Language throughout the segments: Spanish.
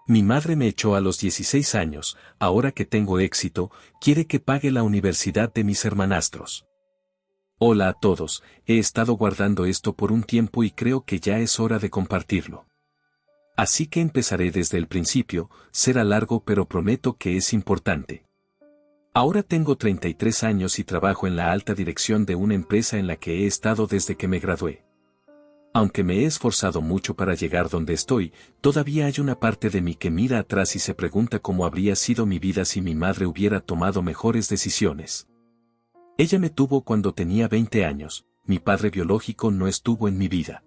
Mi madre me echó a los 16 años, ahora que tengo éxito, quiere que pague la universidad de mis hermanastros. Hola a todos, he estado guardando esto por un tiempo y creo que ya es hora de compartirlo. Así que empezaré desde el principio, será largo pero prometo que es importante. Ahora tengo 33 años y trabajo en la alta dirección de una empresa en la que he estado desde que me gradué. Aunque me he esforzado mucho para llegar donde estoy, todavía hay una parte de mí que mira atrás y se pregunta cómo habría sido mi vida si mi madre hubiera tomado mejores decisiones. Ella me tuvo cuando tenía 20 años, mi padre biológico no estuvo en mi vida.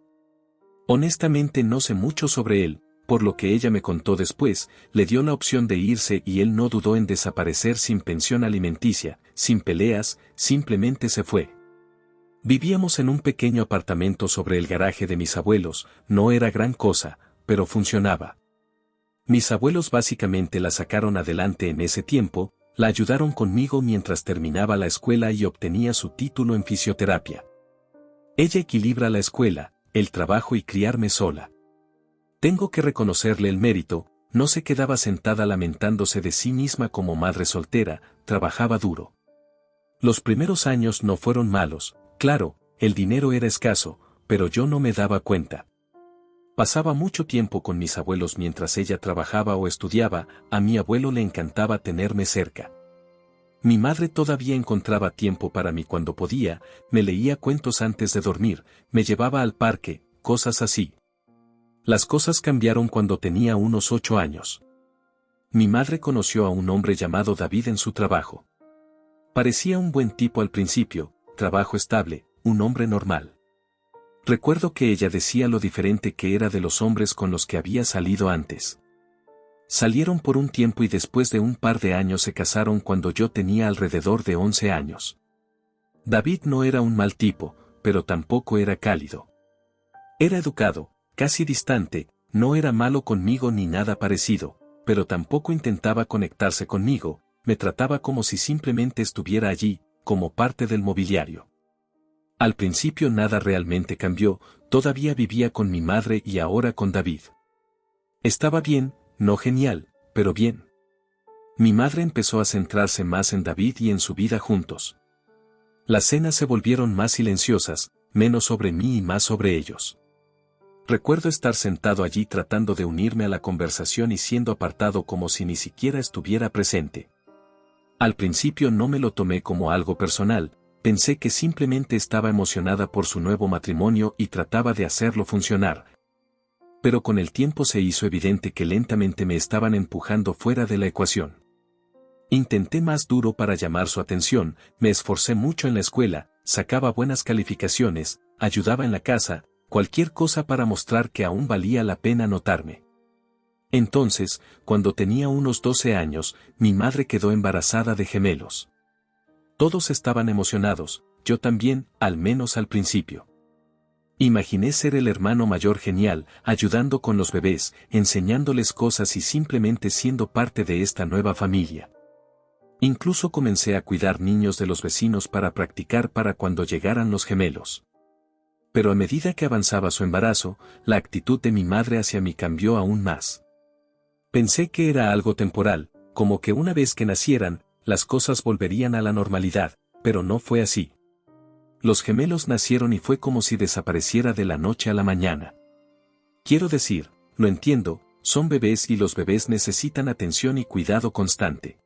Honestamente no sé mucho sobre él, por lo que ella me contó después, le dio la opción de irse y él no dudó en desaparecer sin pensión alimenticia, sin peleas, simplemente se fue. Vivíamos en un pequeño apartamento sobre el garaje de mis abuelos, no era gran cosa, pero funcionaba. Mis abuelos básicamente la sacaron adelante en ese tiempo, la ayudaron conmigo mientras terminaba la escuela y obtenía su título en fisioterapia. Ella equilibra la escuela, el trabajo y criarme sola. Tengo que reconocerle el mérito, no se quedaba sentada lamentándose de sí misma como madre soltera, trabajaba duro. Los primeros años no fueron malos, claro, el dinero era escaso, pero yo no me daba cuenta. Pasaba mucho tiempo con mis abuelos mientras ella trabajaba o estudiaba, a mi abuelo le encantaba tenerme cerca. Mi madre todavía encontraba tiempo para mí cuando podía, me leía cuentos antes de dormir, me llevaba al parque, cosas así. Las cosas cambiaron cuando tenía unos 8 años. Mi madre conoció a un hombre llamado David en su trabajo. Parecía un buen tipo al principio, trabajo estable, un hombre normal. Recuerdo que ella decía lo diferente que era de los hombres con los que había salido antes. Salieron por un tiempo y después de un par de años se casaron cuando yo tenía alrededor de 11 años. David no era un mal tipo, pero tampoco era cálido. Era educado, casi distante, no era malo conmigo ni nada parecido, pero tampoco intentaba conectarse conmigo, me trataba como si simplemente estuviera allí, como parte del mobiliario. Al principio nada realmente cambió, todavía vivía con mi madre y ahora con David. Estaba bien, no genial, pero bien. Mi madre empezó a centrarse más en David y en su vida juntos. Las cenas se volvieron más silenciosas, menos sobre mí y más sobre ellos. Recuerdo estar sentado allí tratando de unirme a la conversación y siendo apartado como si ni siquiera estuviera presente. Al principio no me lo tomé como algo personal, pensé que simplemente estaba emocionada por su nuevo matrimonio y trataba de hacerlo funcionar. Pero con el tiempo se hizo evidente que lentamente me estaban empujando fuera de la ecuación. Intenté más duro para llamar su atención, me esforcé mucho en la escuela, sacaba buenas calificaciones, ayudaba en la casa, cualquier cosa para mostrar que aún valía la pena notarme. Entonces, cuando tenía unos 12 años, mi madre quedó embarazada de gemelos. Todos estaban emocionados, yo también, al menos al principio. Imaginé ser el hermano mayor genial, ayudando con los bebés, enseñándoles cosas y simplemente siendo parte de esta nueva familia. Incluso comencé a cuidar niños de los vecinos para practicar para cuando llegaran los gemelos. Pero a medida que avanzaba su embarazo, la actitud de mi madre hacia mí cambió aún más. Pensé que era algo temporal, como que una vez que nacieran, las cosas volverían a la normalidad, pero no fue así. Los gemelos nacieron y fue como si desapareciera de la noche a la mañana. Quiero decir, lo entiendo, son bebés y los bebés necesitan atención y cuidado constante.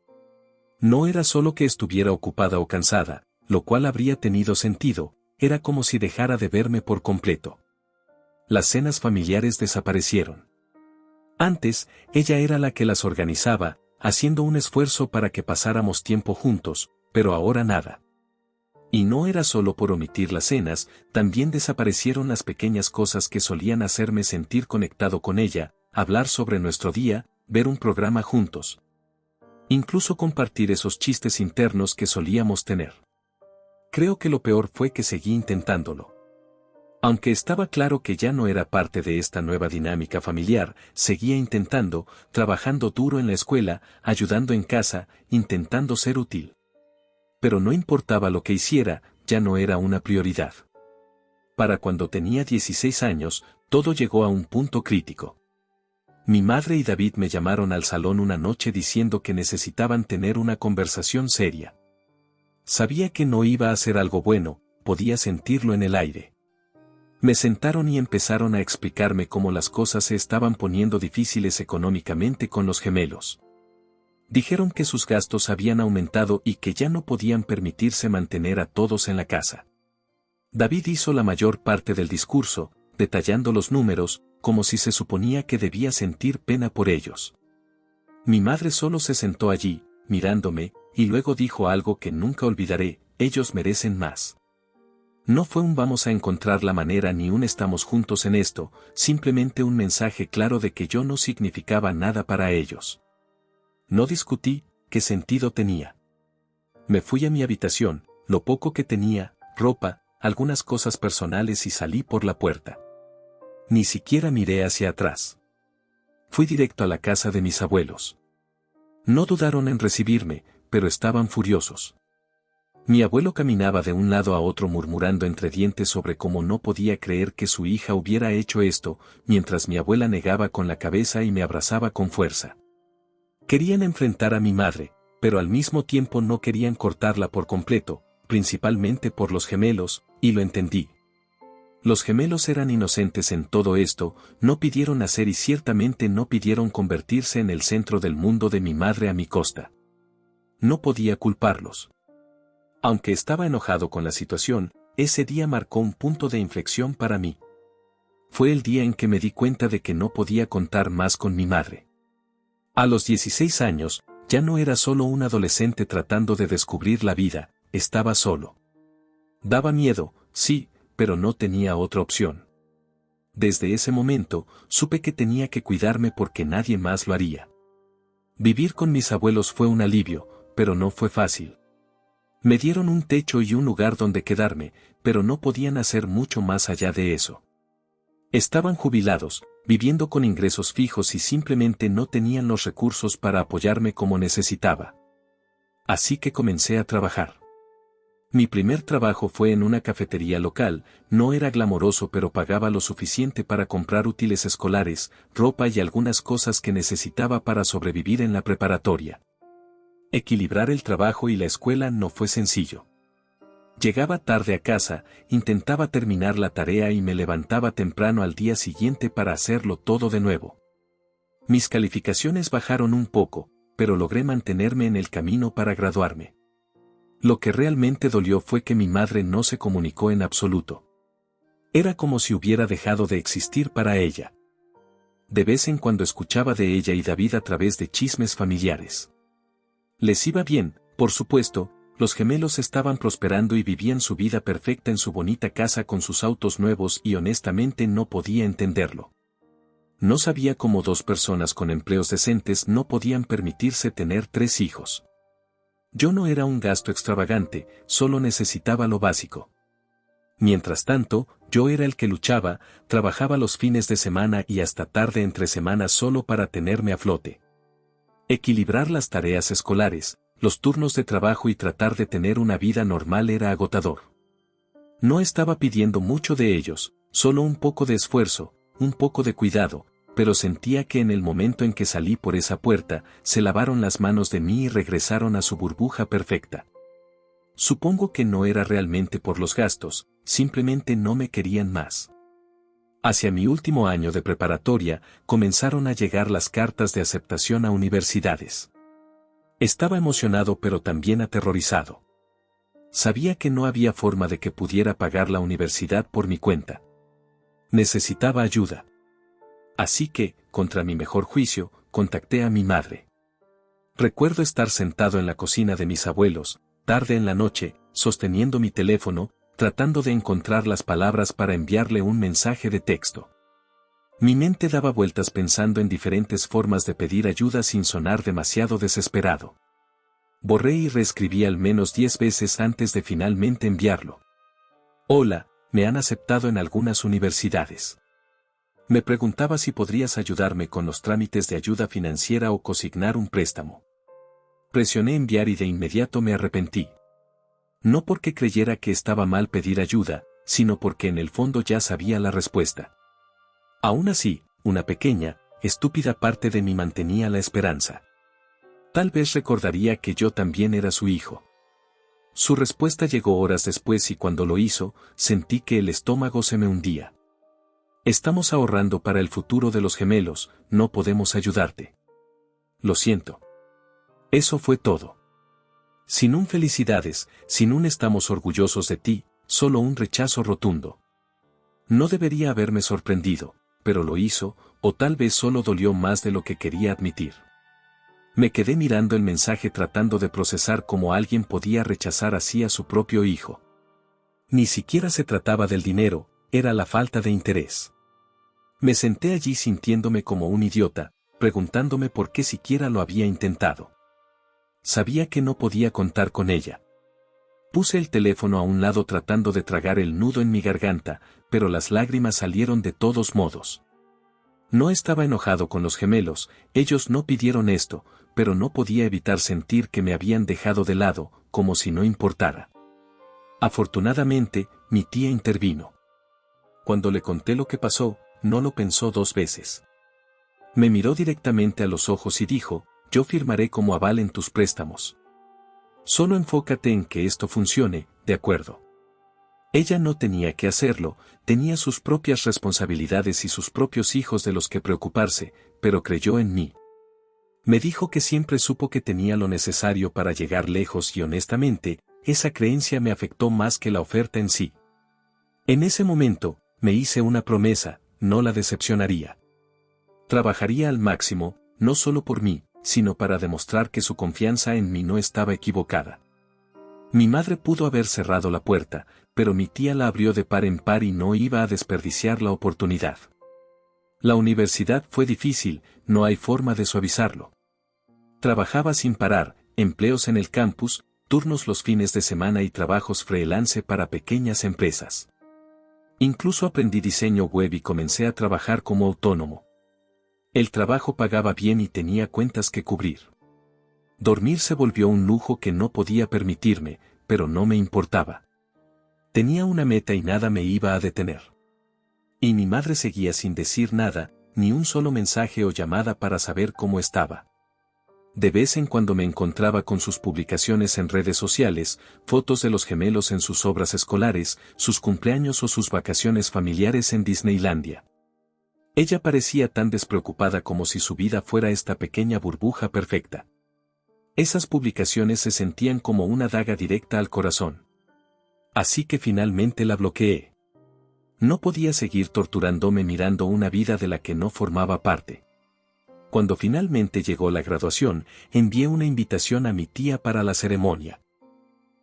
No era solo que estuviera ocupada o cansada, lo cual habría tenido sentido, era como si dejara de verme por completo. Las cenas familiares desaparecieron. Antes, ella era la que las organizaba, haciendo un esfuerzo para que pasáramos tiempo juntos, pero ahora nada. Y no era solo por omitir las cenas, también desaparecieron las pequeñas cosas que solían hacerme sentir conectado con ella, hablar sobre nuestro día, ver un programa juntos. Incluso compartir esos chistes internos que solíamos tener. Creo que lo peor fue que seguí intentándolo. Aunque estaba claro que ya no era parte de esta nueva dinámica familiar, seguía intentando, trabajando duro en la escuela, ayudando en casa, intentando ser útil. Pero no importaba lo que hiciera, ya no era una prioridad. Para cuando tenía 16 años, todo llegó a un punto crítico. Mi madre y David me llamaron al salón una noche diciendo que necesitaban tener una conversación seria. Sabía que no iba a ser algo bueno, podía sentirlo en el aire. Me sentaron y empezaron a explicarme cómo las cosas se estaban poniendo difíciles económicamente con los gemelos. Dijeron que sus gastos habían aumentado y que ya no podían permitirse mantener a todos en la casa. David hizo la mayor parte del discurso, detallando los números, como si se suponía que debía sentir pena por ellos. Mi madre solo se sentó allí, mirándome, y luego dijo algo que nunca olvidaré: ellos merecen más. No fue un vamos a encontrar la manera ni un estamos juntos en esto, simplemente un mensaje claro de que yo no significaba nada para ellos. No discutí, ¿qué sentido tenía? Me fui a mi habitación, lo poco que tenía, ropa, algunas cosas personales, y salí por la puerta. Ni siquiera miré hacia atrás. Fui directo a la casa de mis abuelos. No dudaron en recibirme, pero estaban furiosos. Mi abuelo caminaba de un lado a otro murmurando entre dientes sobre cómo no podía creer que su hija hubiera hecho esto, mientras mi abuela negaba con la cabeza y me abrazaba con fuerza. Querían enfrentar a mi madre, pero al mismo tiempo no querían cortarla por completo, principalmente por los gemelos, y lo entendí. Los gemelos eran inocentes en todo esto, no pidieron nacer y ciertamente no pidieron convertirse en el centro del mundo de mi madre a mi costa. No podía culparlos. Aunque estaba enojado con la situación, ese día marcó un punto de inflexión para mí. Fue el día en que me di cuenta de que no podía contar más con mi madre. A los 16 años, ya no era solo un adolescente tratando de descubrir la vida, estaba solo. Daba miedo, sí, pero no tenía otra opción. Desde ese momento, supe que tenía que cuidarme porque nadie más lo haría. Vivir con mis abuelos fue un alivio, pero no fue fácil. Me dieron un techo y un lugar donde quedarme, pero no podían hacer mucho más allá de eso. Estaban jubilados, viviendo con ingresos fijos y simplemente no tenían los recursos para apoyarme como necesitaba. Así que comencé a trabajar. Mi primer trabajo fue en una cafetería local, no era glamoroso pero pagaba lo suficiente para comprar útiles escolares, ropa y algunas cosas que necesitaba para sobrevivir en la preparatoria. Equilibrar el trabajo y la escuela no fue sencillo. Llegaba tarde a casa, intentaba terminar la tarea y me levantaba temprano al día siguiente para hacerlo todo de nuevo. Mis calificaciones bajaron un poco, pero logré mantenerme en el camino para graduarme. Lo que realmente dolió fue que mi madre no se comunicó en absoluto. Era como si hubiera dejado de existir para ella. De vez en cuando escuchaba de ella y David a través de chismes familiares. Les iba bien, por supuesto, los gemelos estaban prosperando y vivían su vida perfecta en su bonita casa con sus autos nuevos y honestamente no podía entenderlo. No sabía cómo dos personas con empleos decentes no podían permitirse tener 3 hijos. Yo no era un gasto extravagante, solo necesitaba lo básico. Mientras tanto, yo era el que luchaba, trabajaba los fines de semana y hasta tarde entre semanas solo para tenerme a flote. Equilibrar las tareas escolares, los turnos de trabajo y tratar de tener una vida normal era agotador. No estaba pidiendo mucho de ellos, solo un poco de esfuerzo, un poco de cuidado, pero sentía que en el momento en que salí por esa puerta, se lavaron las manos de mí y regresaron a su burbuja perfecta. Supongo que no era realmente por los gastos, simplemente no me querían más. Hacia mi último año de preparatoria, comenzaron a llegar las cartas de aceptación a universidades. Estaba emocionado pero también aterrorizado. Sabía que no había forma de que pudiera pagar la universidad por mi cuenta. Necesitaba ayuda. Así que, contra mi mejor juicio, contacté a mi madre. Recuerdo estar sentado en la cocina de mis abuelos, tarde en la noche, sosteniendo mi teléfono, tratando de encontrar las palabras para enviarle un mensaje de texto. Mi mente daba vueltas pensando en diferentes formas de pedir ayuda sin sonar demasiado desesperado. Borré y reescribí al menos 10 veces antes de finalmente enviarlo. Hola, me han aceptado en algunas universidades. Me preguntaba si podrías ayudarme con los trámites de ayuda financiera o consignar un préstamo. Presioné enviar y de inmediato me arrepentí. No porque creyera que estaba mal pedir ayuda, sino porque en el fondo ya sabía la respuesta. Aún así, una pequeña, estúpida parte de mí mantenía la esperanza. Tal vez recordaría que yo también era su hijo. Su respuesta llegó horas después y cuando lo hizo, sentí que el estómago se me hundía. Estamos ahorrando para el futuro de los gemelos, no podemos ayudarte. Lo siento. Eso fue todo. Sin un felicidades, sin un estamos orgullosos de ti, solo un rechazo rotundo. No debería haberme sorprendido, pero lo hizo, o tal vez solo dolió más de lo que quería admitir. Me quedé mirando el mensaje tratando de procesar cómo alguien podía rechazar así a su propio hijo. Ni siquiera se trataba del dinero, era la falta de interés. Me senté allí sintiéndome como un idiota, preguntándome por qué siquiera lo había intentado. Sabía que no podía contar con ella. Puse el teléfono a un lado tratando de tragar el nudo en mi garganta, pero las lágrimas salieron de todos modos. No estaba enojado con los gemelos, ellos no pidieron esto, pero no podía evitar sentir que me habían dejado de lado, como si no importara. Afortunadamente, mi tía intervino. Cuando le conté lo que pasó, no lo pensó dos veces. Me miró directamente a los ojos y dijo, yo firmaré como aval en tus préstamos. Solo enfócate en que esto funcione, ¿de acuerdo? Ella no tenía que hacerlo, tenía sus propias responsabilidades y sus propios hijos de los que preocuparse, pero creyó en mí. Me dijo que siempre supo que tenía lo necesario para llegar lejos y honestamente, esa creencia me afectó más que la oferta en sí. En ese momento, me hice una promesa, no la decepcionaría. Trabajaría al máximo, no solo por mí, sino para demostrar que su confianza en mí no estaba equivocada. Mi madre pudo haber cerrado la puerta, pero mi tía la abrió de par en par y no iba a desperdiciar la oportunidad. La universidad fue difícil, no hay forma de suavizarlo. Trabajaba sin parar, empleos en el campus, turnos los fines de semana y trabajos freelance para pequeñas empresas. Incluso aprendí diseño web y comencé a trabajar como autónomo. El trabajo pagaba bien y tenía cuentas que cubrir. Dormir se volvió un lujo que no podía permitirme, pero no me importaba. Tenía una meta y nada me iba a detener. Y mi madre seguía sin decir nada, ni un solo mensaje o llamada para saber cómo estaba. De vez en cuando me encontraba con sus publicaciones en redes sociales, fotos de los gemelos en sus obras escolares, sus cumpleaños o sus vacaciones familiares en Disneylandia. Ella parecía tan despreocupada como si su vida fuera esta pequeña burbuja perfecta. Esas publicaciones se sentían como una daga directa al corazón. Así que finalmente la bloqueé. No podía seguir torturándome mirando una vida de la que no formaba parte. Cuando finalmente llegó la graduación, envié una invitación a mi tía para la ceremonia.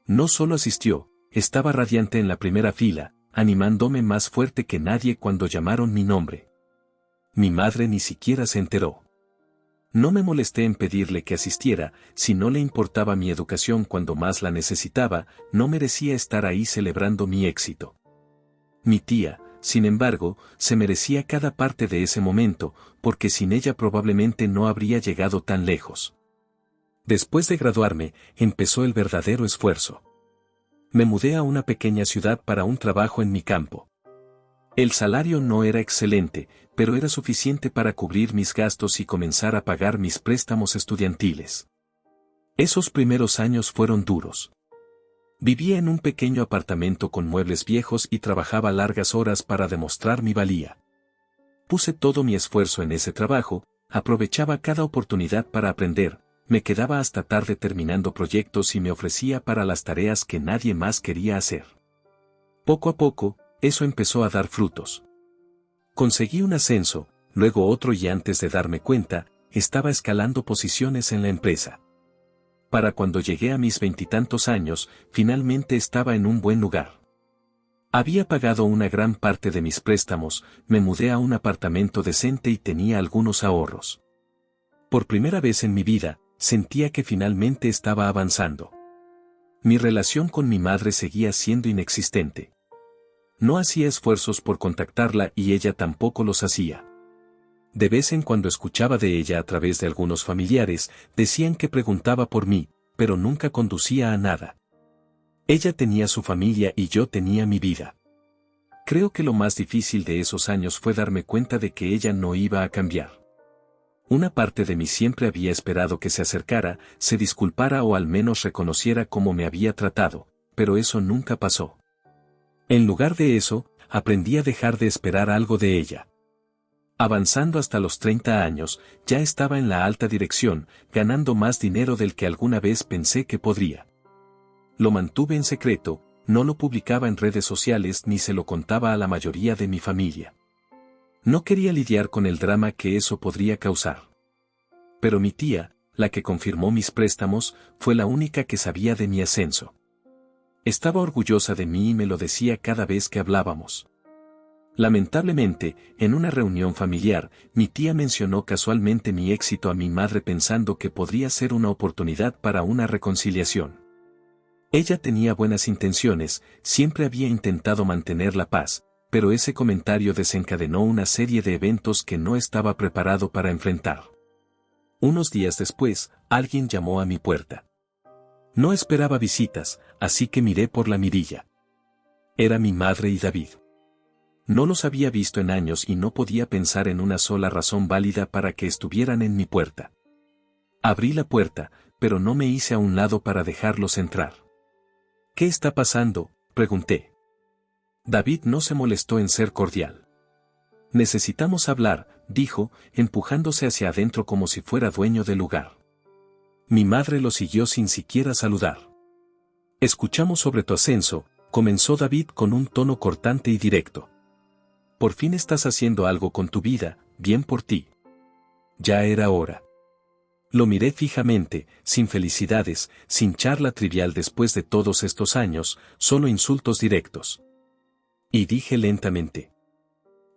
No solo asistió, estaba radiante en la primera fila, animándome más fuerte que nadie cuando llamaron mi nombre. Mi madre ni siquiera se enteró. No me molesté en pedirle que asistiera, si no le importaba mi educación cuando más la necesitaba, no merecía estar ahí celebrando mi éxito. Mi tía, sin embargo, se merecía cada parte de ese momento, porque sin ella probablemente no habría llegado tan lejos. Después de graduarme, empezó el verdadero esfuerzo. Me mudé a una pequeña ciudad para un trabajo en mi campo. El salario no era excelente, pero era suficiente para cubrir mis gastos y comenzar a pagar mis préstamos estudiantiles. Esos primeros años fueron duros. Vivía en un pequeño apartamento con muebles viejos y trabajaba largas horas para demostrar mi valía. Puse todo mi esfuerzo en ese trabajo, aprovechaba cada oportunidad para aprender, me quedaba hasta tarde terminando proyectos y me ofrecía para las tareas que nadie más quería hacer. Poco a poco, eso empezó a dar frutos. Conseguí un ascenso, luego otro y antes de darme cuenta, estaba escalando posiciones en la empresa. Para cuando llegué a mis 20 años, finalmente estaba en un buen lugar. Había pagado una gran parte de mis préstamos, me mudé a un apartamento decente y tenía algunos ahorros. Por primera vez en mi vida, sentía que finalmente estaba avanzando. Mi relación con mi madre seguía siendo inexistente. No hacía esfuerzos por contactarla y ella tampoco los hacía. De vez en cuando escuchaba de ella a través de algunos familiares, decían que preguntaba por mí, pero nunca conducía a nada. Ella tenía su familia y yo tenía mi vida. Creo que lo más difícil de esos años fue darme cuenta de que ella no iba a cambiar. Una parte de mí siempre había esperado que se acercara, se disculpara o al menos reconociera cómo me había tratado, pero eso nunca pasó. En lugar de eso, aprendí a dejar de esperar algo de ella. Avanzando hasta los 30 años, ya estaba en la alta dirección, ganando más dinero del que alguna vez pensé que podría. Lo mantuve en secreto, no lo publicaba en redes sociales ni se lo contaba a la mayoría de mi familia. No quería lidiar con el drama que eso podría causar. Pero mi tía, la que confirmó mis préstamos, fue la única que sabía de mi ascenso. Estaba orgullosa de mí y me lo decía cada vez que hablábamos. Lamentablemente, en una reunión familiar, mi tía mencionó casualmente mi éxito a mi madre pensando que podría ser una oportunidad para una reconciliación. Ella tenía buenas intenciones, siempre había intentado mantener la paz, pero ese comentario desencadenó una serie de eventos que no estaba preparado para enfrentar. Unos días después, alguien llamó a mi puerta. No esperaba visitas, así que miré por la mirilla. Era mi madre y David. No los había visto en años y no podía pensar en una sola razón válida para que estuvieran en mi puerta. Abrí la puerta, pero no me hice a un lado para dejarlos entrar. ¿Qué está pasando?, pregunté. David no se molestó en ser cordial. Necesitamos hablar, dijo, empujándose hacia adentro como si fuera dueño del lugar. Mi madre lo siguió sin siquiera saludar. Escuchamos sobre tu ascenso, comenzó David con un tono cortante y directo. Por fin estás haciendo algo con tu vida, bien por ti. Ya era hora. Lo miré fijamente, sin felicidades, sin charla trivial después de todos estos años, solo insultos directos. Y dije lentamente.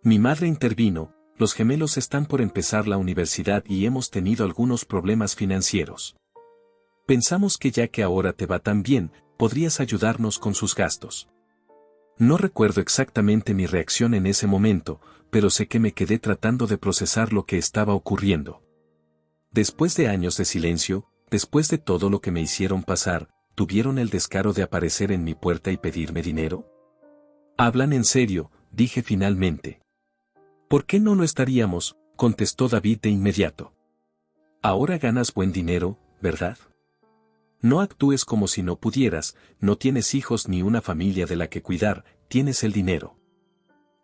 Mi madre intervino, los gemelos están por empezar la universidad y hemos tenido algunos problemas financieros. Pensamos que ya que ahora te va tan bien, podrías ayudarnos con sus gastos. No recuerdo exactamente mi reacción en ese momento, pero sé que me quedé tratando de procesar lo que estaba ocurriendo. Después de años de silencio, después de todo lo que me hicieron pasar, ¿tuvieron el descaro de aparecer en mi puerta y pedirme dinero? Hablan en serio, dije finalmente. ¿Por qué no lo estaríamos?, contestó David de inmediato. Ahora ganas buen dinero, ¿verdad? No actúes como si no pudieras, no tienes hijos ni una familia de la que cuidar, tienes el dinero.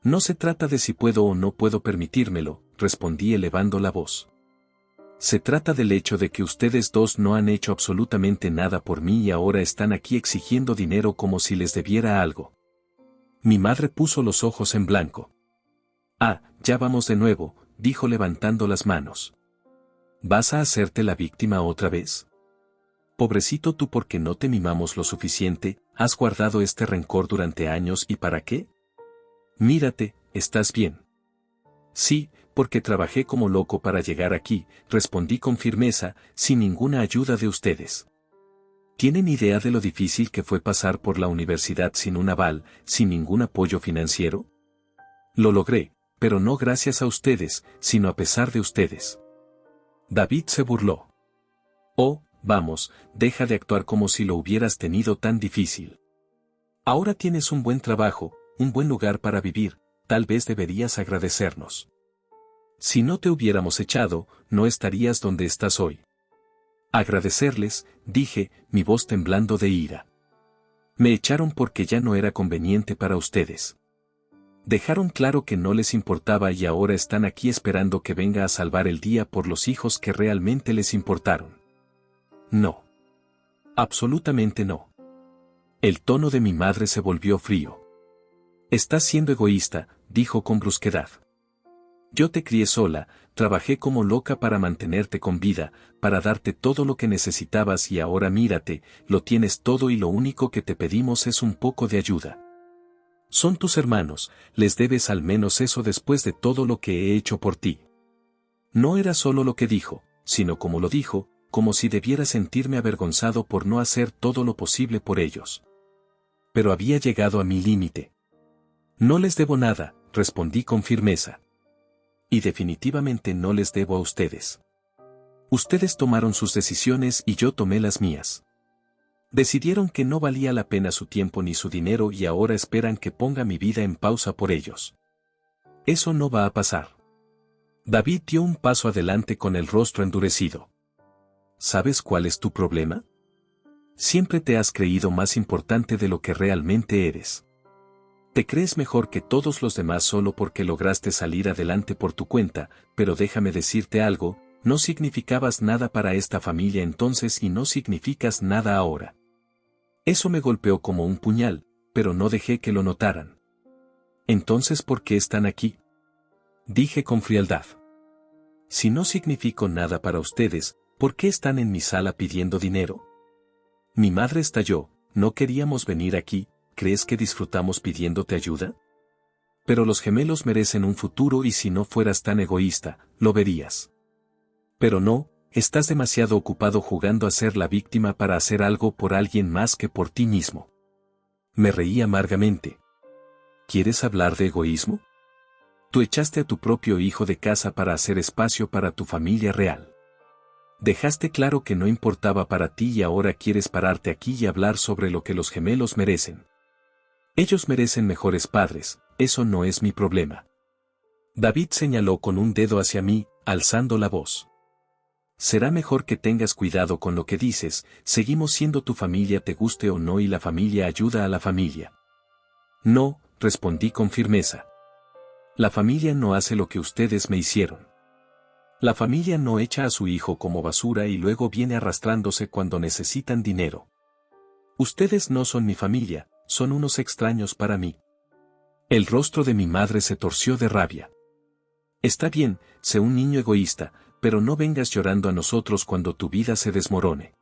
No se trata de si puedo o no puedo permitírmelo, respondí elevando la voz. Se trata del hecho de que ustedes dos no han hecho absolutamente nada por mí y ahora están aquí exigiendo dinero como si les debiera algo. Mi madre puso los ojos en blanco. Ah, ya vamos de nuevo, dijo levantando las manos. ¿Vas a hacerte la víctima otra vez? Pobrecito tú, porque no te mimamos lo suficiente, has guardado este rencor durante años ¿y para qué? Mírate, ¿estás bien? Sí, porque trabajé como loco para llegar aquí, respondí con firmeza, sin ninguna ayuda de ustedes. ¿Tienen idea de lo difícil que fue pasar por la universidad sin un aval, sin ningún apoyo financiero? Lo logré, pero no gracias a ustedes, sino a pesar de ustedes. David se burló. Oh, vamos, deja de actuar como si lo hubieras tenido tan difícil. Ahora tienes un buen trabajo, un buen lugar para vivir, tal vez deberías agradecernos. Si no te hubiéramos echado, no estarías donde estás hoy. Agradecerles, dije, mi voz temblando de ira. Me echaron porque ya no era conveniente para ustedes. Dejaron claro que no les importaba y ahora están aquí esperando que venga a salvar el día por los hijos que realmente les importaron. No. Absolutamente no. El tono de mi madre se volvió frío. Estás siendo egoísta, dijo con brusquedad. Yo te crié sola, trabajé como loca para mantenerte con vida, para darte todo lo que necesitabas y ahora mírate, lo tienes todo y lo único que te pedimos es un poco de ayuda. Son tus hermanos, les debes al menos eso después de todo lo que he hecho por ti. No era solo lo que dijo, sino como lo dijo, como si debiera sentirme avergonzado por no hacer todo lo posible por ellos. Pero había llegado a mi límite. No les debo nada, respondí con firmeza. Y definitivamente no les debo a ustedes. Ustedes tomaron sus decisiones y yo tomé las mías. Decidieron que no valía la pena su tiempo ni su dinero y ahora esperan que ponga mi vida en pausa por ellos. Eso no va a pasar. David dio un paso adelante con el rostro endurecido. ¿Sabes cuál es tu problema? Siempre te has creído más importante de lo que realmente eres. Te crees mejor que todos los demás solo porque lograste salir adelante por tu cuenta, pero déjame decirte algo, no significabas nada para esta familia entonces y no significas nada ahora. Eso me golpeó como un puñal, pero no dejé que lo notaran. Entonces, ¿por qué están aquí? Dije con frialdad. Si no significo nada para ustedes, ¿por qué están en mi sala pidiendo dinero? Mi madre estalló, no queríamos venir aquí, ¿crees que disfrutamos pidiéndote ayuda? Pero los gemelos merecen un futuro y si no fueras tan egoísta, lo verías. Pero no, estás demasiado ocupado jugando a ser la víctima para hacer algo por alguien más que por ti mismo. Me reí amargamente. ¿Quieres hablar de egoísmo? Tú echaste a tu propio hijo de casa para hacer espacio para tu familia real. Dejaste claro que no importaba para ti y ahora quieres pararte aquí y hablar sobre lo que los gemelos merecen. Ellos merecen mejores padres, eso no es mi problema. David señaló con un dedo hacia mí, alzando la voz. Será mejor que tengas cuidado con lo que dices, seguimos siendo tu familia te guste o no y la familia ayuda a la familia. No, respondí con firmeza. La familia no hace lo que ustedes me hicieron. La familia no echa a su hijo como basura y luego viene arrastrándose cuando necesitan dinero. Ustedes no son mi familia, son unos extraños para mí. El rostro de mi madre se torció de rabia. Está bien, sé un niño egoísta, pero no vengas llorando a nosotros cuando tu vida se desmorone.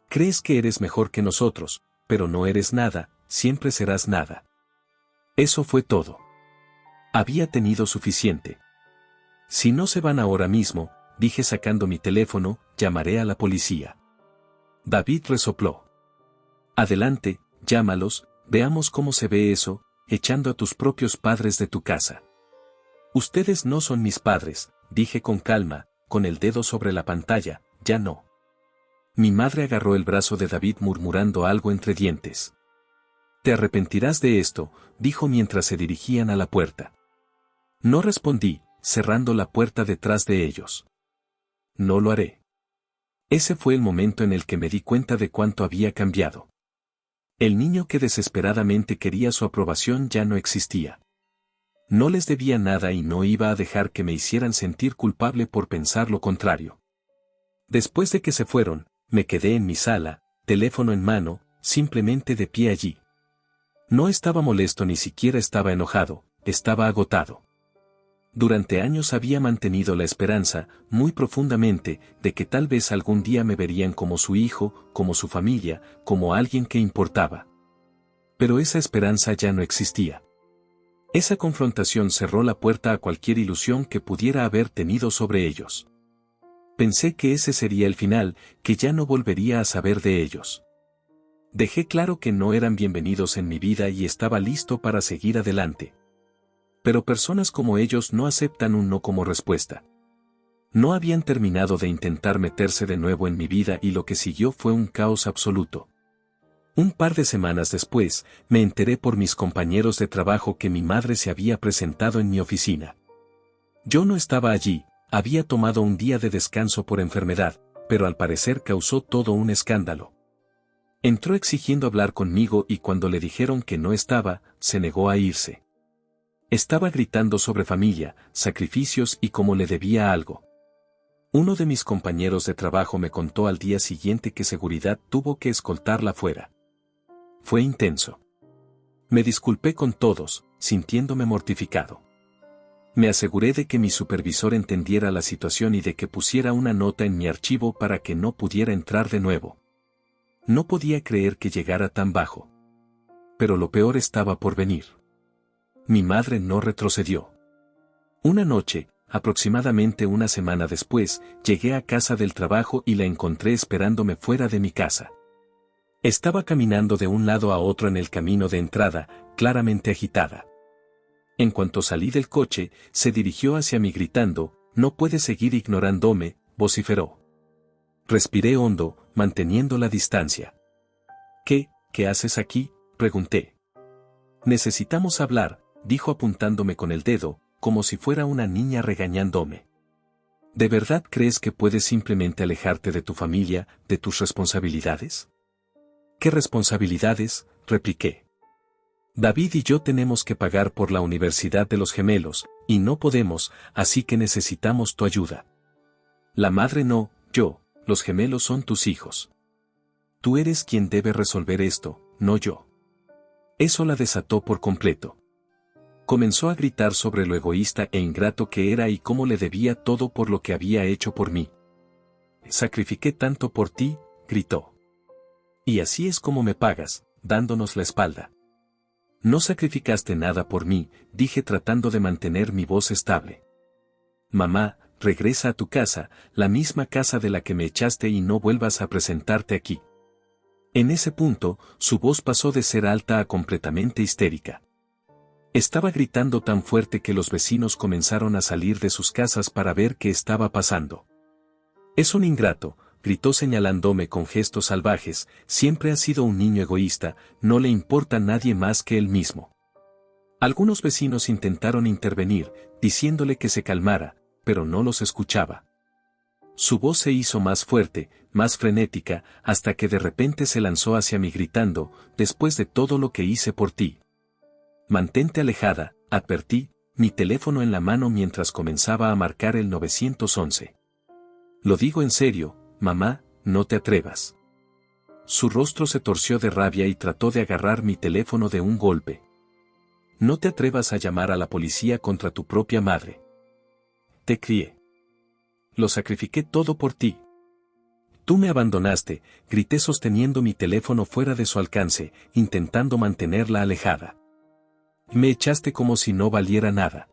Crees que eres mejor que nosotros, pero no eres nada, siempre serás nada. Eso fue todo. Había tenido suficiente. Si no se van ahora mismo, dije sacando mi teléfono, llamaré a la policía. David resopló. Adelante, llámalos, veamos cómo se ve eso, echando a tus propios padres de tu casa. Ustedes no son mis padres, dije con calma, con el dedo sobre la pantalla, ya no. Mi madre agarró el brazo de David murmurando algo entre dientes. Te arrepentirás de esto, dijo mientras se dirigían a la puerta. No respondí, cerrando la puerta detrás de ellos. No lo haré. Ese fue el momento en el que me di cuenta de cuánto había cambiado. El niño que desesperadamente quería su aprobación ya no existía. No les debía nada y no iba a dejar que me hicieran sentir culpable por pensar lo contrario. Después de que se fueron, me quedé en mi sala, teléfono en mano, simplemente de pie allí. No estaba molesto ni siquiera estaba enojado, estaba agotado. Durante años había mantenido la esperanza, muy profundamente, de que tal vez algún día me verían como su hijo, como su familia, como alguien que importaba. Pero esa esperanza ya no existía. Esa confrontación cerró la puerta a cualquier ilusión que pudiera haber tenido sobre ellos. Pensé que ese sería el final, que ya no volvería a saber de ellos. Dejé claro que no eran bienvenidos en mi vida y estaba listo para seguir adelante. Pero personas como ellos no aceptan un no como respuesta. No habían terminado de intentar meterse de nuevo en mi vida y lo que siguió fue un caos absoluto. Un par de semanas después, me enteré por mis compañeros de trabajo que mi madre se había presentado en mi oficina. Yo no estaba allí, había tomado un día de descanso por enfermedad, pero al parecer causó todo un escándalo. Entró exigiendo hablar conmigo y cuando le dijeron que no estaba, se negó a irse. Estaba gritando sobre familia, sacrificios y cómo le debía algo. Uno de mis compañeros de trabajo me contó al día siguiente que seguridad tuvo que escoltarla fuera. Fue intenso. Me disculpé con todos, sintiéndome mortificado. Me aseguré de que mi supervisor entendiera la situación y de que pusiera una nota en mi archivo para que no pudiera entrar de nuevo. No podía creer que llegara tan bajo. Pero lo peor estaba por venir. Mi madre no retrocedió. Una noche, aproximadamente una semana después, llegué a casa del trabajo y la encontré esperándome fuera de mi casa. Estaba caminando de un lado a otro en el camino de entrada, claramente agitada. En cuanto salí del coche, se dirigió hacia mí gritando, «No puedes seguir ignorándome», vociferó. Respiré hondo, manteniendo la distancia. ¿Qué haces aquí?, pregunté. Necesitamos hablar, dijo apuntándome con el dedo, como si fuera una niña regañándome. ¿De verdad crees que puedes simplemente alejarte de tu familia, de tus responsabilidades? ¿Qué responsabilidades?, repliqué. David y yo tenemos que pagar por la Universidad de los Gemelos, y no podemos, así que necesitamos tu ayuda. La madre no, yo, los gemelos son tus hijos. Tú eres quien debe resolver esto, no yo. Eso la desató por completo. Comenzó a gritar sobre lo egoísta e ingrato que era y cómo le debía todo por lo que había hecho por mí. Sacrifiqué tanto por ti, gritó. Y así es como me pagas, dándonos la espalda. No sacrificaste nada por mí, dije tratando de mantener mi voz estable. Mamá, regresa a tu casa, la misma casa de la que me echaste y no vuelvas a presentarte aquí. En ese punto, su voz pasó de ser alta a completamente histérica. Estaba gritando tan fuerte que los vecinos comenzaron a salir de sus casas para ver qué estaba pasando. Es un ingrato, gritó señalándome con gestos salvajes, siempre ha sido un niño egoísta, no le importa a nadie más que él mismo. Algunos vecinos intentaron intervenir, diciéndole que se calmara, pero no los escuchaba. Su voz se hizo más fuerte, más frenética, hasta que de repente se lanzó hacia mí gritando, después de todo lo que hice por ti. Mantente alejada, advertí, mi teléfono en la mano mientras comenzaba a marcar el 911. Lo digo en serio, mamá, no te atrevas. Su rostro se torció de rabia y trató de agarrar mi teléfono de un golpe. No te atrevas a llamar a la policía contra tu propia madre. Te crié. Lo sacrifiqué todo por ti. Tú me abandonaste, grité sosteniendo mi teléfono fuera de su alcance, intentando mantenerla alejada. Me echaste como si no valiera nada.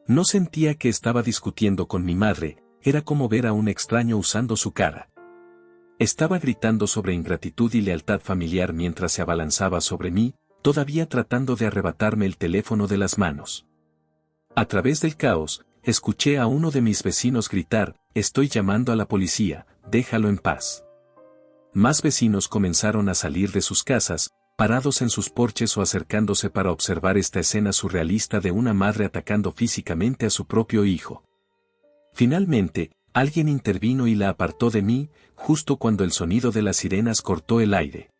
No sentía que estaba discutiendo con mi madre, era como ver a un extraño usando su cara. Estaba gritando sobre ingratitud y lealtad familiar mientras se abalanzaba sobre mí, todavía tratando de arrebatarme el teléfono de las manos. A través del caos, escuché a uno de mis vecinos gritar, estoy llamando a la policía, déjalo en paz. Más vecinos comenzaron a salir de sus casas, parados en sus porches o acercándose para observar esta escena surrealista de una madre atacando físicamente a su propio hijo. Finalmente, alguien intervino y la apartó de mí, justo cuando el sonido de las sirenas cortó el aire.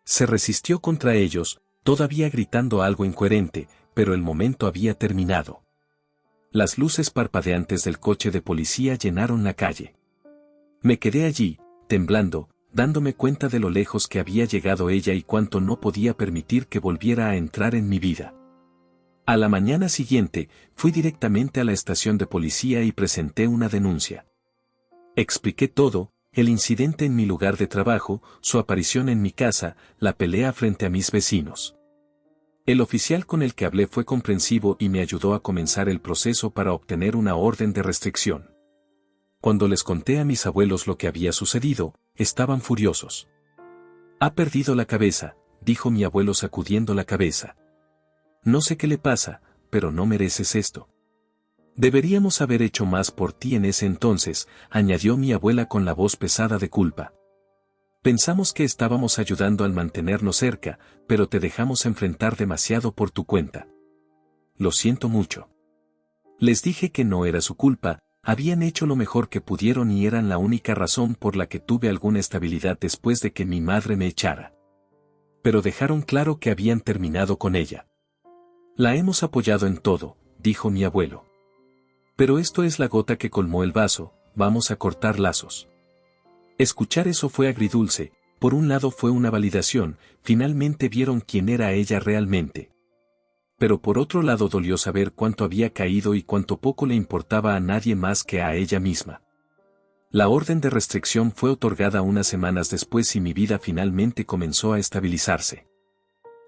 Se resistió contra ellos, todavía gritando algo incoherente, pero el momento había terminado. Las luces parpadeantes del coche de policía llenaron la calle. Me quedé allí, temblando, dándome cuenta de lo lejos que había llegado ella y cuánto no podía permitir que volviera a entrar en mi vida. A la mañana siguiente, fui directamente a la estación de policía y presenté una denuncia. Expliqué todo, el incidente en mi lugar de trabajo, su aparición en mi casa, la pelea frente a mis vecinos. El oficial con el que hablé fue comprensivo y me ayudó a comenzar el proceso para obtener una orden de restricción. Cuando les conté a mis abuelos lo que había sucedido, estaban furiosos. Ha perdido la cabeza, dijo mi abuelo sacudiendo la cabeza. No sé qué le pasa, pero no mereces esto. Deberíamos haber hecho más por ti en ese entonces, añadió mi abuela con la voz pesada de culpa. Pensamos que estábamos ayudando al mantenernos cerca, pero te dejamos enfrentar demasiado por tu cuenta. Lo siento mucho. Les dije que no era su culpa, habían hecho lo mejor que pudieron y eran la única razón por la que tuve alguna estabilidad después de que mi madre me echara. Pero dejaron claro que habían terminado con ella. La hemos apoyado en todo, dijo mi abuelo. Pero esto es la gota que colmó el vaso, vamos a cortar lazos. Escuchar eso fue agridulce, por un lado fue una validación, finalmente vieron quién era ella realmente. Pero por otro lado dolió saber cuánto había caído y cuánto poco le importaba a nadie más que a ella misma. La orden de restricción fue otorgada unas semanas después y mi vida finalmente comenzó a estabilizarse.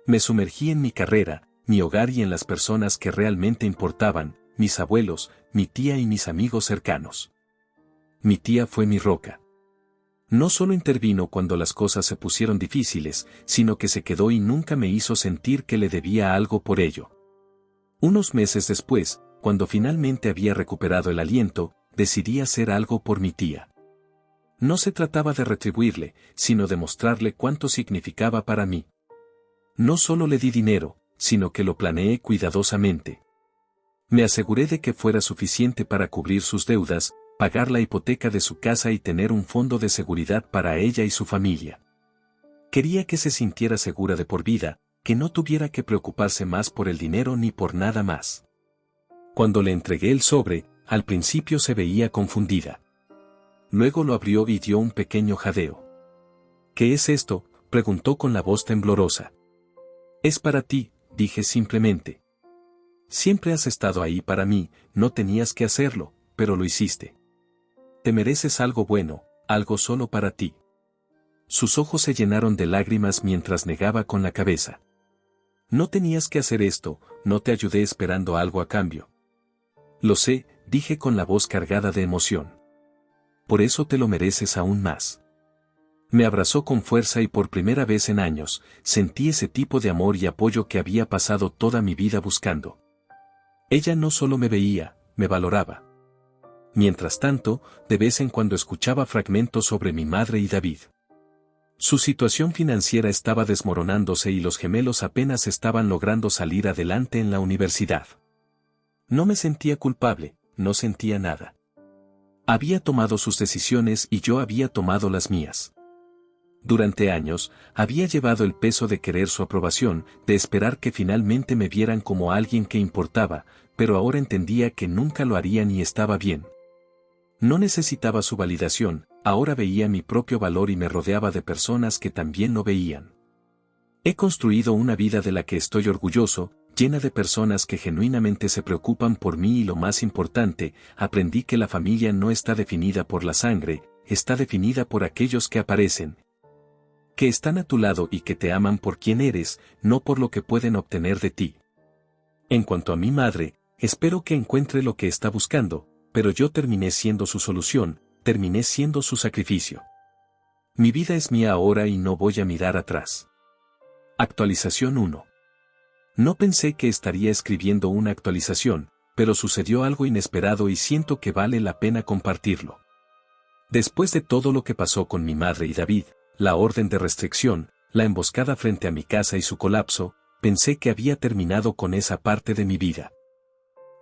Me sumergí en mi carrera, mi hogar y en las personas que realmente importaban, mis abuelos, mi tía y mis amigos cercanos. Mi tía fue mi roca. No solo intervino cuando las cosas se pusieron difíciles, sino que se quedó y nunca me hizo sentir que le debía algo por ello. Unos meses después, cuando finalmente había recuperado el aliento, decidí hacer algo por mi tía. No se trataba de retribuirle, sino de mostrarle cuánto significaba para mí. No solo le di dinero, sino que lo planeé cuidadosamente. Me aseguré de que fuera suficiente para cubrir sus deudas, pagar la hipoteca de su casa y tener un fondo de seguridad para ella y su familia. Quería que se sintiera segura de por vida, que no tuviera que preocuparse más por el dinero ni por nada más. Cuando le entregué el sobre, al principio se veía confundida. Luego lo abrió y dio un pequeño jadeo. ¿Qué es esto?, preguntó con la voz temblorosa. Es para ti, dije simplemente. Siempre has estado ahí para mí, no tenías que hacerlo, pero lo hiciste. Te mereces algo bueno, algo solo para ti. Sus ojos se llenaron de lágrimas mientras negaba con la cabeza. No tenías que hacer esto, no te ayudé esperando algo a cambio. Lo sé, dije con la voz cargada de emoción. Por eso te lo mereces aún más. Me abrazó con fuerza y por primera vez en años, sentí ese tipo de amor y apoyo que había pasado toda mi vida buscando. Ella no solo me veía, me valoraba. Mientras tanto, de vez en cuando escuchaba fragmentos sobre mi madre y David. Su situación financiera estaba desmoronándose y los gemelos apenas estaban logrando salir adelante en la universidad. No me sentía culpable, no sentía nada. Había tomado sus decisiones y yo había tomado las mías. Durante años, había llevado el peso de querer su aprobación, de esperar que finalmente me vieran como alguien que importaba, pero ahora entendía que nunca lo harían y estaba bien. No necesitaba su validación, ahora veía mi propio valor y me rodeaba de personas que también lo veían. He construido una vida de la que estoy orgulloso, llena de personas que genuinamente se preocupan por mí y lo más importante, aprendí que la familia no está definida por la sangre, está definida por aquellos que aparecen, que están a tu lado y que te aman por quien eres, no por lo que pueden obtener de ti. En cuanto a mi madre, espero que encuentre lo que está buscando, pero yo terminé siendo su solución, terminé siendo su sacrificio. Mi vida es mía ahora y no voy a mirar atrás. Actualización 1. No pensé que estaría escribiendo una actualización, pero sucedió algo inesperado y siento que vale la pena compartirlo. Después de todo lo que pasó con mi madre y David, la orden de restricción, la emboscada frente a mi casa y su colapso, pensé que había terminado con esa parte de mi vida.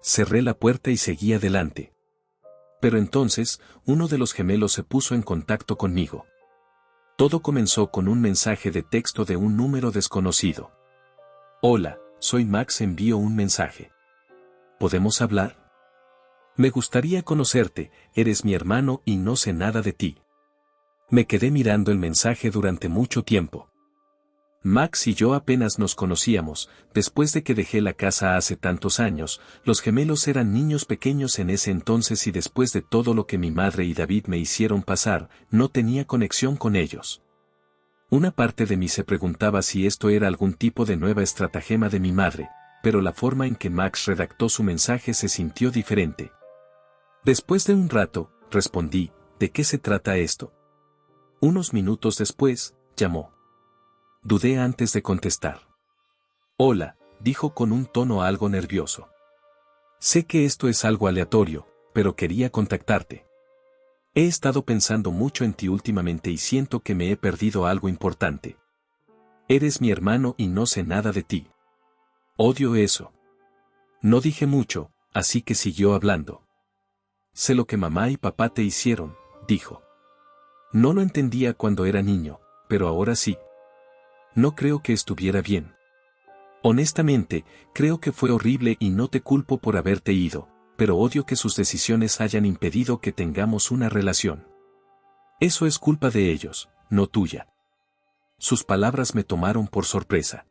Cerré la puerta y seguí adelante. Pero entonces, uno de los gemelos se puso en contacto conmigo. Todo comenzó con un mensaje de texto de un número desconocido. Hola, soy Max, envío un mensaje. ¿Podemos hablar? Me gustaría conocerte, eres mi hermano y no sé nada de ti. Me quedé mirando el mensaje durante mucho tiempo. Max y yo apenas nos conocíamos, después de que dejé la casa hace tantos años, los gemelos eran niños pequeños en ese entonces y después de todo lo que mi madre y David me hicieron pasar, no tenía conexión con ellos. Una parte de mí se preguntaba si esto era algún tipo de nueva estratagema de mi madre, pero la forma en que Max redactó su mensaje se sintió diferente. Después de un rato, respondí, ¿de qué se trata esto? Unos minutos después, llamó. Dudé antes de contestar. Hola, dijo con un tono algo nervioso. Sé que esto es algo aleatorio, pero quería contactarte. He estado pensando mucho en ti últimamente y siento que me he perdido algo importante. Eres mi hermano y no sé nada de ti. Odio eso. No dije mucho, así que siguió hablando. Sé lo que mamá y papá te hicieron, dijo. No lo entendía cuando era niño, pero ahora sí. No creo que estuviera bien. Honestamente, creo que fue horrible y no te culpo por haberte ido, pero odio que sus decisiones hayan impedido que tengamos una relación. Eso es culpa de ellos, no tuya. Sus palabras me tomaron por sorpresa.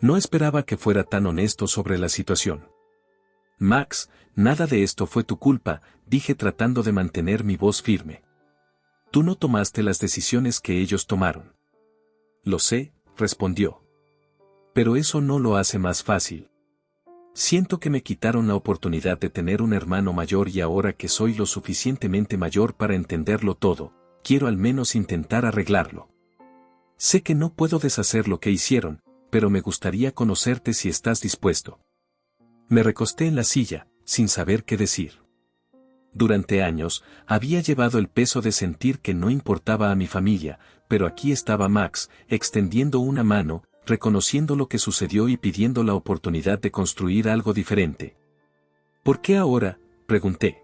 No esperaba que fuera tan honesto sobre la situación. Max, nada de esto fue tu culpa, dije tratando de mantener mi voz firme. Tú no tomaste las decisiones que ellos tomaron. Lo sé, respondió. Pero eso no lo hace más fácil. Siento que me quitaron la oportunidad de tener un hermano mayor y ahora que soy lo suficientemente mayor para entenderlo todo, quiero al menos intentar arreglarlo. Sé que no puedo deshacer lo que hicieron, pero me gustaría conocerte si estás dispuesto. Me recosté en la silla, sin saber qué decir. Durante años, había llevado el peso de sentir que no importaba a mi familia, pero aquí estaba Max, extendiendo una mano, reconociendo lo que sucedió y pidiendo la oportunidad de construir algo diferente. ¿Por qué ahora?, pregunté.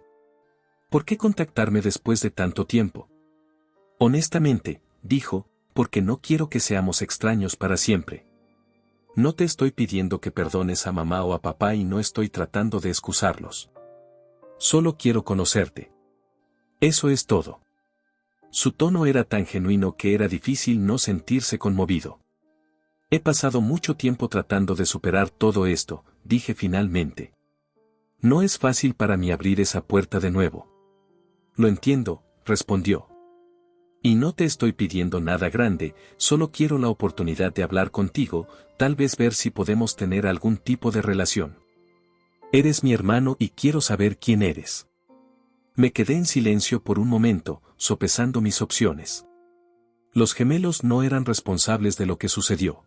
¿Por qué contactarme después de tanto tiempo? Honestamente, dijo, porque no quiero que seamos extraños para siempre. No te estoy pidiendo que perdones a mamá o a papá y no estoy tratando de excusarlos. Solo quiero conocerte. Eso es todo. Su tono era tan genuino que era difícil no sentirse conmovido. He pasado mucho tiempo tratando de superar todo esto, dije finalmente. No es fácil para mí abrir esa puerta de nuevo. Lo entiendo, respondió. Y no te estoy pidiendo nada grande, solo quiero la oportunidad de hablar contigo, tal vez ver si podemos tener algún tipo de relación. Eres mi hermano y quiero saber quién eres. Me quedé en silencio por un momento, sopesando mis opciones. Los gemelos no eran responsables de lo que sucedió.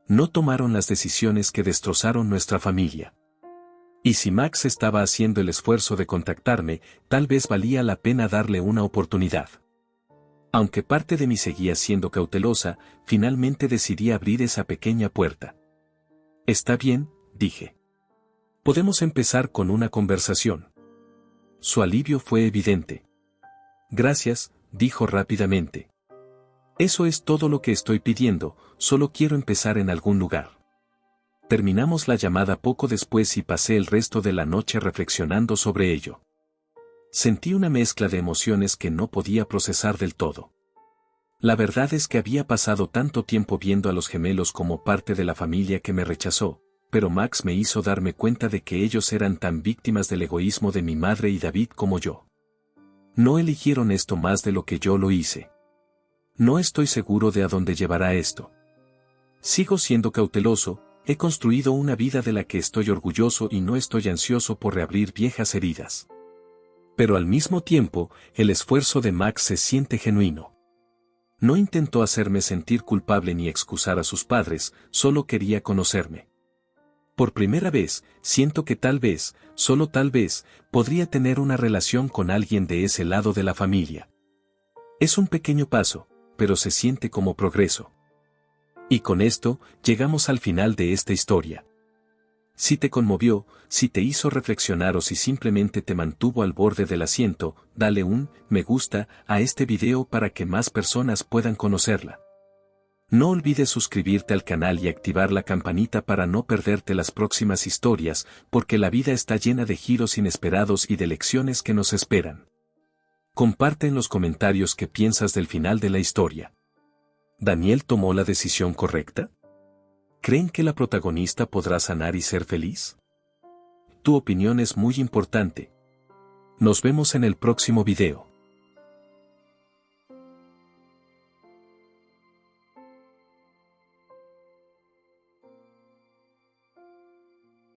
No tomaron las decisiones que destrozaron nuestra familia. Y si Max estaba haciendo el esfuerzo de contactarme, tal vez valía la pena darle una oportunidad. Aunque parte de mí seguía siendo cautelosa, finalmente decidí abrir esa pequeña puerta. Está bien, dije. Podemos empezar con una conversación. Su alivio fue evidente. Gracias, dijo rápidamente. Eso es todo lo que estoy pidiendo, solo quiero empezar en algún lugar. Terminamos la llamada poco después y pasé el resto de la noche reflexionando sobre ello. Sentí una mezcla de emociones que no podía procesar del todo. La verdad es que había pasado tanto tiempo viendo a los gemelos como parte de la familia que me rechazó, pero Max me hizo darme cuenta de que ellos eran tan víctimas del egoísmo de mi madre y David como yo. No eligieron esto más de lo que yo lo hice. No estoy seguro de a dónde llevará esto. Sigo siendo cauteloso, he construido una vida de la que estoy orgulloso y no estoy ansioso por reabrir viejas heridas. Pero al mismo tiempo, el esfuerzo de Max se siente genuino. No intentó hacerme sentir culpable ni excusar a sus padres, solo quería conocerme. Por primera vez, siento que tal vez, solo tal vez, podría tener una relación con alguien de ese lado de la familia. Es un pequeño paso, pero se siente como progreso. Y con esto, llegamos al final de esta historia. Si te conmovió, si te hizo reflexionar o si simplemente te mantuvo al borde del asiento, dale un me gusta a este video para que más personas puedan conocerla. No olvides suscribirte al canal y activar la campanita para no perderte las próximas historias, porque la vida está llena de giros inesperados y de lecciones que nos esperan. Comparte en los comentarios qué piensas del final de la historia. ¿Daniel tomó la decisión correcta? ¿Creen que la protagonista podrá sanar y ser feliz? Tu opinión es muy importante. Nos vemos en el próximo video.